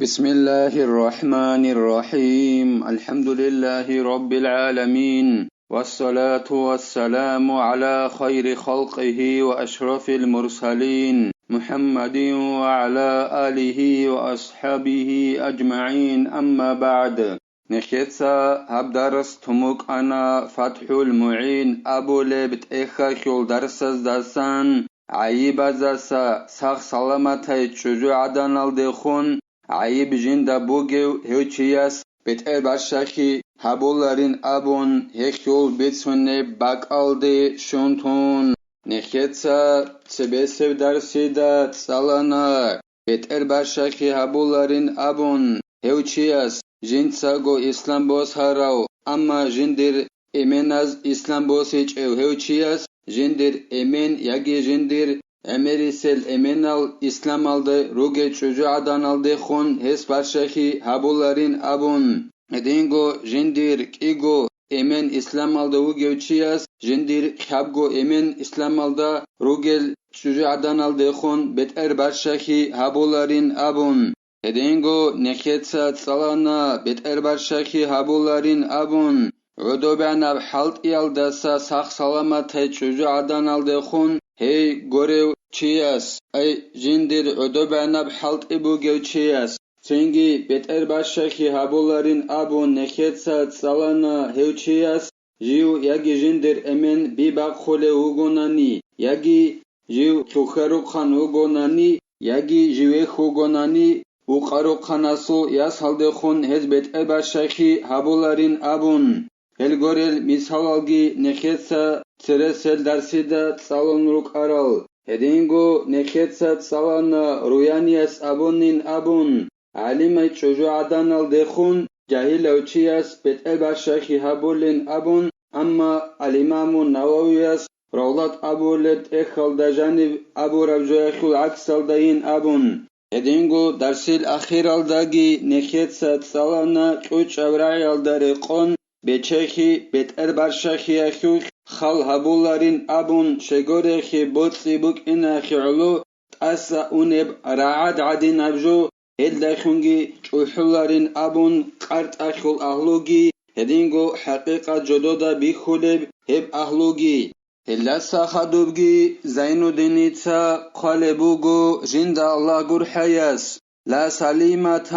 بسم الله الرحمن الرحيم الحمد لله رب العالمين والصلاة والسلام على خير خلقه وأشرف المرسلين محمد وعلى آله وأصحابه أجمعين أما بعد نخيتسا هبدرس تموك أنا فتح المعين أبو لبت إخا خيول درسز دسان عيبا زاسا ساخ سلامتي تشجو عدن الدخون عيب جندا بوغيو هيوچياس بتر باشاخي هابولارين ابون هيخيول بيتسوني باقالدي شونتون نخيتسا تسبسو درسيدا تسالانا بتر باشاخي هابولارين ابون هيوچياس جنساغو اسلام بوس هاراو اما جندر ايمناز اسلام بوسيچ هيوچياس جندر ايمن ياگي جندر Emerisel emenal İslam aldı ruge çocuğadan aldı khun hes parşahi habularin abun edingo jindir kigo emen İslam aldı uge uçiyas jindir khabgo emen İslam aldı rugel çocuğadan aldı khun beter parşahi habularin abun edingo nekhetsa salana beter parşahi habularin abun Udobana halt yaldasa sağ salamat hay çocuğadan aldı khun Hey gorev çiyas ay jindir ödobana halt ibu gev çiyas Sengi beter başaki habularin abu nekhetsa salana hev çiyas Jiu yagi jindir emen bibak khole ugonani Yagi jiu kukharukhan ugonani Yagi jive ugonani Uqarukanasu yas halde khun hez beter başaki habularin abun Helgorel misalalgi nekhetsa Tseresel darsida salonruk aral. Hedingo nekhetsa salana ruyanias abonin abun. Alimay çocuğadan al dekhun. Cahil avçiyas betel başaki habulin abun. Amma alimamun navaviyas Ravlat abulet ekhal dajanib abu rabjoyakhul aksal dayin abun. Hedingo darsil akhiraldagi nekhetsa salana uç avrayal dariqon. Beçehi beter başaki akhuk خال هبولارين أبون شجورخي بوتسي بوك إناخي علو تأسا أونب رعاد عدين أبجو هل داخونجي شوحولارين أبون قرط أخول أهلوجي هدينجو حقيقة جدودا بيخولب هب أهلوجي هلا ساخدوبجي زينو دينيتسا قالبوغو جند الله قر حياس لا سليمة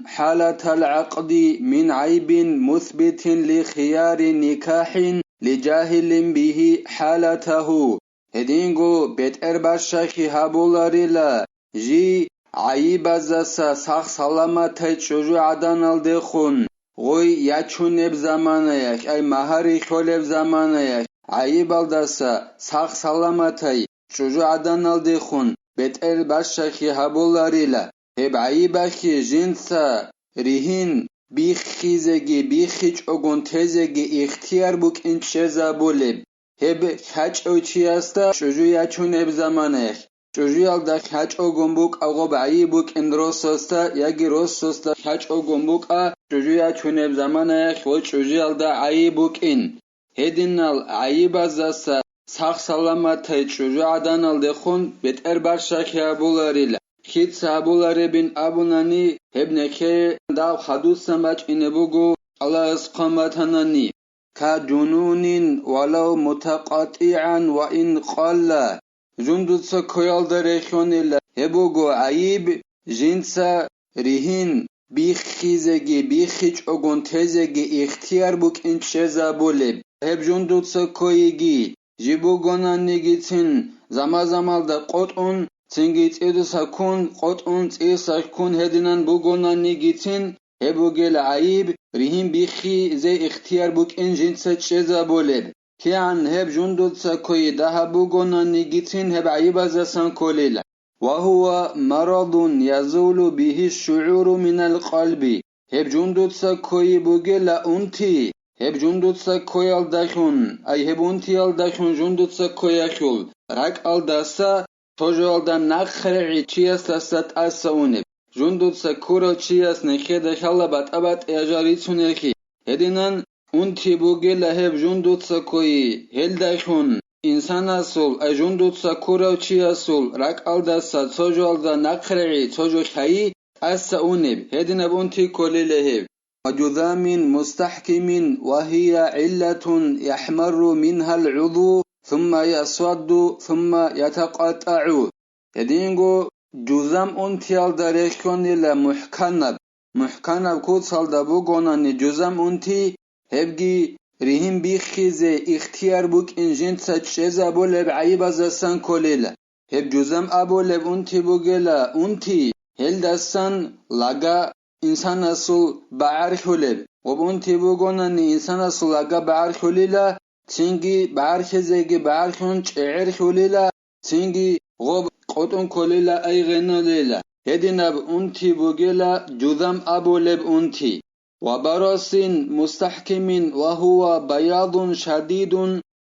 حالة العقد من عيب مثبت لخيار نكاح لجاهل به حالته هدينغو بيتر باشاكي هابولاريلا جي عيب زاسا ساخ سلامتي çocuğadan aldı khun غوي ياچونب زمانيك اي مهاري خولب زمانيك عيب aldasa sağ salamatay çocuğadan aldı khun beter başaki habullarıyla hep ayibaki jinsa rihin bikhizegi bikhiç ogun tezegi ihtiyar buk inçeza boleb heb haç oçiyasta çocuğu yaçuneb zamaneh çocuğu alda haç ogun buk agob ayibuk indrososta yagi rososta haç ogun buk a çocuğu yaçuneb zamaneh o çocuğu alda ayibuk in hedinnal ayibazasa sağ salamatay çocuğu adan aldı khun beter başaki abularıyla Hit sabulare bin abunani hebneke dav hadus samaç inebugu Allah isqamatanani ka jununin walau mutaqati'an wa in qalla jundutsa koyalda rekhonilla hebugu ayib jinsa rihin bikhizegi bikhiç ogun tezegi ihtiyar buk inçeza boleb heb jundutsa koyigi jibugonani gitsin zamazamalda qotun Цинги цэдусакун qot'un цэсакун hedinan bugonani gitsin hebugel ayib rihim bikhi ze ikhtiyar buk'in jinsa çeza boleb kian heb jundutsa koyi daha bugonani gitsin heb ayiba zasan kolila وهو مرض يزول به الشعور من القلب heb jundutsa koyi bugela unti heb jundutsa koyal dakhun ay heb unti al dakhun jundutsa koyakul rak al dasa Tojoalda nakhri chias lasat asaunib. Jundutsa kuro chias nekheda khalabat abat ejaritsunekhi. Hedinan unti bugela heb jundutsa koi heldakhun insanasul ajundutsa kuro chiasul rak aldasa tojoalda nakhri tojo khayi أسأونب هدنا بأنتي كل لهب وجذام مستحكم وهي علة يحمر منها العضو ثم يسود ثم يتقطع هدينغو جذام أنتيال داريشكون إلى محكنب كوتسال دابوغوناني جذام أنتي هبجي ريهم بيخيزي اختيار بوك إنجين تشيزا بولب عيبا زسان كوليلا هب جذام أبو لب أنتي بوغيلا أنتي هل دستان لغا إنسان أصل بعر خلب وبنتي بوغوناني إنسان أصل لغا بعر خليلا تنجي بعر خزيجي بعر خونش عر خليلا تنجي غب قطن كليلا أي غنى ليلا هديناب أنتي بوغيلا جذام أبو لب أنتي وبرص مستحكم وهو بياض شديد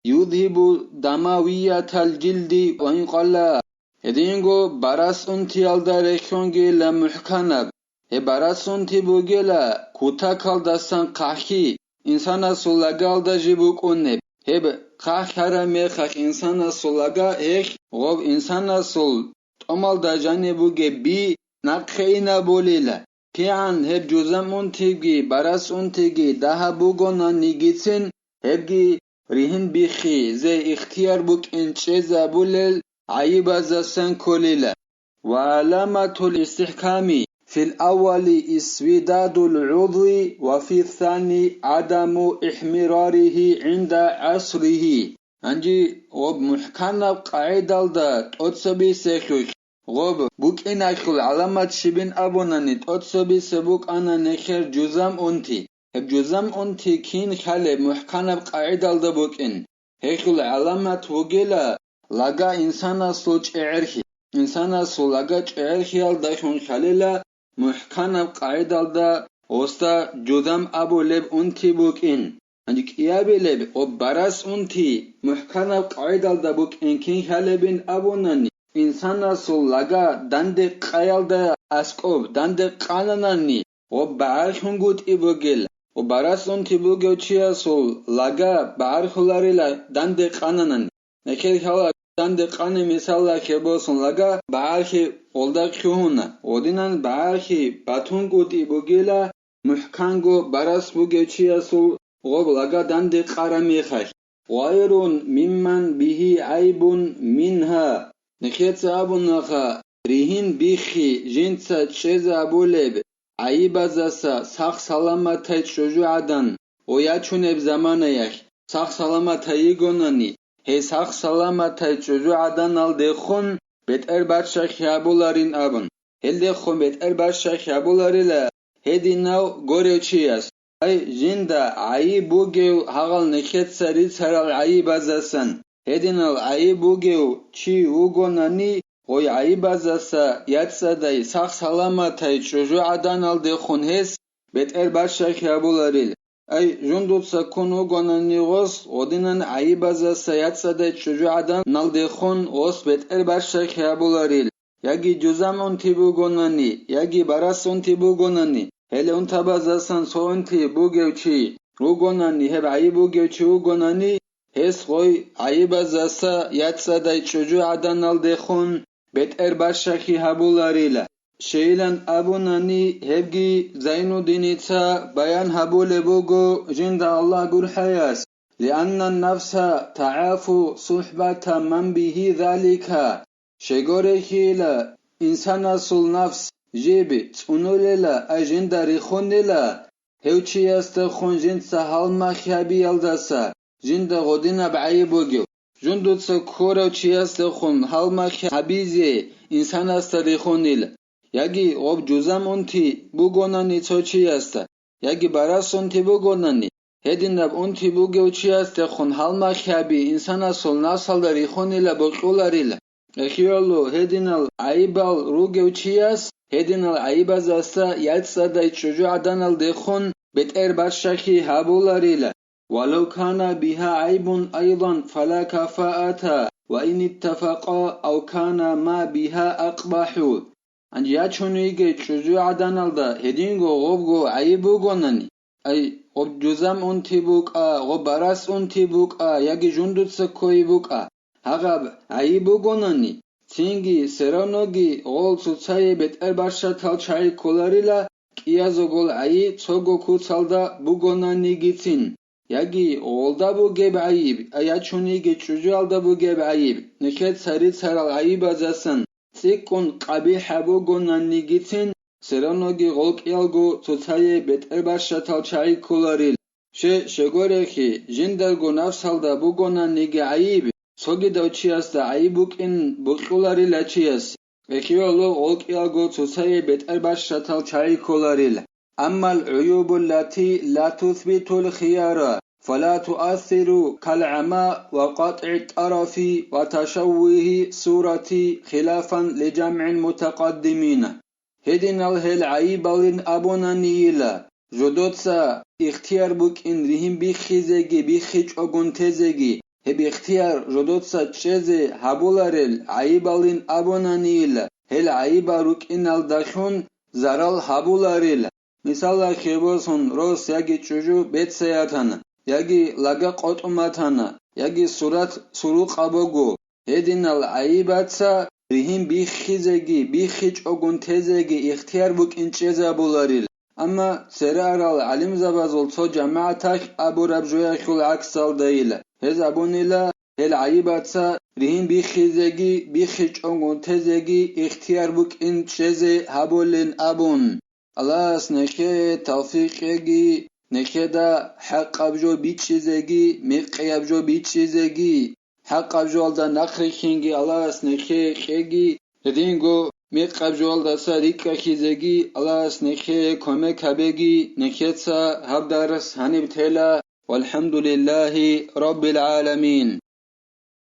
يذهب دموية الجلد وإن قل هدينغو براس أنتي الداريشونجي لمحكنب he barasunti bugela kutakal dasan qahi insana sulaga alda jibuqunne he qakhara me qakh insana sulaga ekh gob insana sul tomal da jane buge bi naqheina bolila kian he juzamuntigi barasuntigi daha bugona nigitsin hebgi rihin bixi ze ikhtiyar buk incheza bulel ayiba zasan kolila wa alamatul istihkami في الأول اسوداد العضو وفي الثاني عدم إحمراره عند عصره أنجي غب محكنا قاعدة دا تقصبي سيخوش غب بوك إناخل علامات شبين أبوناني تقصبي سبوك أنا نخير جزام أنتي هب جزام أنتي كين خالب محكنا قاعدة دا بوك إن هيخل علامات وغيلا لغا إنسانا سلوش إعرخي إنسانا سلوغا إعرخي الدخون خاليلا محكنا قاعدة دا وستا جذام أبو لب أنتي بوكين عندك إيابي لب وبراس أنتي محكنا قاعدة دا بوكين كين خالبين أبو ناني إنسان سول لغا داند قايل دا أسكوب داند قاناناني وبعرخون قوت إبوغيل وبراس أنتي بوغيو چيا سول لغا بعرخولاري لا داند قاناناني نكيل خالا داند قاني مثالا كبوسون لغا بعرخي olda khuhuna odinan baahi batunguti bugila muhkango baras bugechiasu gob laga dande qarami khash wayrun mimman bihi aybun minha nikhetsa abunakha rihin bihi jinsa cheza buleb aybazasa saq salamatay shujuadan oyachuneb zamanayakh saq salamatay gonani he saq salamatay shujuadan aldekhun بتر باشا خیابولارین آبن هلده خون بتر باشا خیابولاریلا هدی ناو گوره چیاس ای جنده عایی بوگیو هاگل نخیت سری سرال عایی بازاسن هدی ناو عایی بوگیو چی اوگونانی غوی عایی بازاسا یادسا دای ساق سلامتای چوجو عدان آلده خون هست بتر باشا خیابولاریل ای جندوتسا کن اوگونانی غوز ودینن عایی بازاسا یادسا دای چوجو عدان نالده خون غوز بتر باشا خیابولاریل یاگی جزام اونتی بوگونانی یاگی براس اونتی بوگونانی هل اونتا بازاسن سو اونتی بوگیو چی اوگونانی هب عایی بوگیو چی اوگونانی هست غوی عایی بازاسا یادسا دای چوجو عدان نالده خون بتر باشا خیابولاریل شیلن ابونانی هبگی زینو دینیتا بیان حبول بوگو جند الله گر حیاس لأن النفس تعاف صحبت من به ذلك شگوره خیلا انسان اصل نفس جیب تونولیلا اجند ریخونیلا هوچی است خون جند سهال مخیابی الدسا جند غدینا بعی بوگو جندوت سکورو چی است خون حال مخیابیزی انسان است ریخونیلا یکی غب جزام اونتی بوگونانی تو چی است یکی براس اونتی بوگونانی هدینب اونتی بوگو چی است خون حال مخیابی انسان اصل نسل داری خونیلا بقولاریلا اخیالو هدینال عیبال روگو چی است هدینال عیباز است یادسا دای چجو عدنال دخون بتر باشکی هبولاریلا ولو كان بها عيب أيضا فلا كفاءة وإن اتفقا أو كان ما بها أقبح and yachunige chuju adanalda hedingo gobgo aibugonani ay gob juzam untibuk a gob baras untibuk a yagi jundutsa koibuk a hagab aibugonani Цинги сераноги гол цуцаи бетэрбаршатал чай коларила киязогол аи цого куцалда бугонанигицин. Яги голда бугеб аиб, аячуниги чужалда бугеб аиб. Нихет цари царал аибазасан. Цикун қабиха бугонанигицин. Сераноги гол киялгу цуцаи бетэрбаршатал чай коларил. Шегорехи жиндаргу нафсалда бугонаниги аиб. Соги давчияста аибукин букулари лачияс. Эхиоло олкиалго цусаи бетэрбашшатал чай коларил. Аммал уюбу лати ла тусбитул хияра. فلا تؤثر كالعمى وقطع الطرف وتشوه صورة خلافا لجمع المتقدمين. هدين الهل عيبالين أبونا نيلا. جدوتسا اختيار بوك إن ريهم بيخيزيجي بيخيج أغن تزيجي. هب اختيار جدوتسا تشيزي هابولارل عيبالين أبونا نيلا. هل عيبا روك إن الدخون زرال هابولارل. مثالا خيبوسون روس ياجي چوجو بيت سياتانا. ياجي لغا قطماتانا. ياجي سورات سروق أبوغو. هدين العيباتسا ريهم بيخيزيجي بيخيج أغن تزيجي اختيار بوك إن چيزا بولارل. أما سرارال علم زبازول تو جماعتك أبو ربجوية خل عكسال دايلا هز أبونيلا هل عيباتسا ريهم بيخيزيجي بيخيج أغن تزيجي اختيار بوك إن چيزي هابولين أبون الله سنكي توفيقيجي نكدا حق أبجو بيتشيزيجي ميقي أبجو بيتشيزيجي حق أبجو دا نخريخينجي الله سنكي خيجي ردينغو ميقب جوال دسا ريكا خيزيجي الله سنخي كومي كابيجي نكيتسا هبدارس هنبتلا والحمد لله رب العالمين.